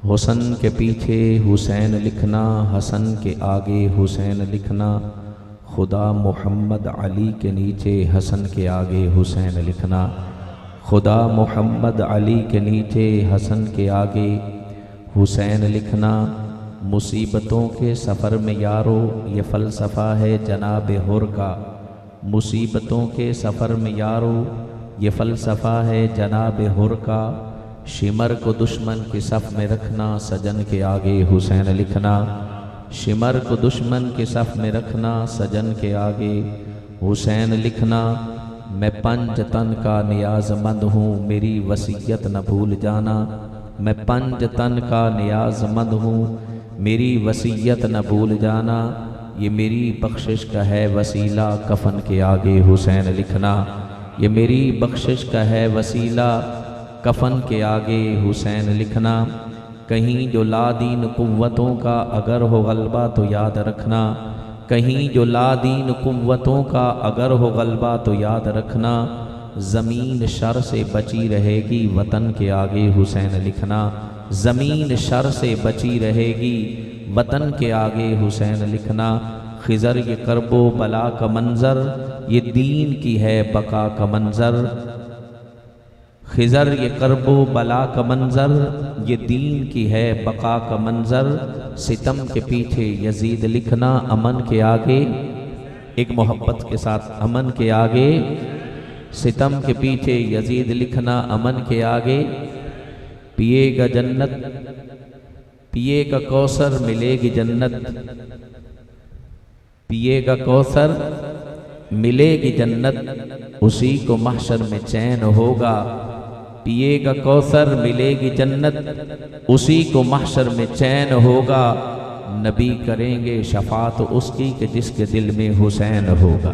حسن کے پیچھے حسین لکھنا، حسن کے آگے حسین لکھنا، خدا محمد علی کے نیچے حسن کے آگے حسین لکھنا، خدا محمد علی کے نیچے حسن کے آگے حسین لکھنا۔ مصیبتوں کے سفر میں یارو یہ فلسفہ ہے جناب حر کا، مصیبتوں کے سفر میں یارو یہ فلسفہ ہے جناب حر کا۔ شمر کو دشمن کے صف میں رکھنا، سجن کے آگے حسین لکھنا، شمر کو دشمن کے صف میں رکھنا، سجن کے آگے حسین لکھنا۔ میں پنج تن کا نیاز مند ہوں، میری وصیت نہ بھول جانا، میں پنج تن کا نیاز مند ہوں، میری وصیت نہ بھول جانا۔ یہ میری بخشش کا ہے وسیلہ، کفن کے آگے حسین لکھنا، یہ میری بخشش کا ہے وسیلہ، کفن کے آگے حسین لکھنا۔ کہیں جو لادین قوتوں کا اگر ہو غلبہ تو یاد رکھنا، کہیں جو لادین قوتوں کا اگر ہو غلبہ تو یاد رکھنا۔ زمین شر سے بچی رہے گی، وطن کے آگے حسین لکھنا، زمین شر سے بچی رہے گی، وطن کے آگے حسین لکھنا۔ خضر یہ کرب و بلا کا منظر، یہ دین کی ہے بقا کا منظر، خضر یہ کرب و بلا کا منظر، یہ دین کی ہے بقا کا منظر۔ ستم کے پیچھے یزید لکھنا، امن کے آگے ایک محبت کے ساتھ، امن کے آگے ستم کے پیچھے یزید لکھنا، امن کے آگے پیے گا جنت، پیے گا کوثر ملے گی جنت، پیے گا کوثر ملے گی جنت، اسی کو محشر میں چین ہوگا، پیے گا کوثر ملے گی جنت، اسی کو محشر میں چین ہوگا۔ نبی کریں گے شفاعت اس کی کہ جس کے دل میں حسین ہوگا۔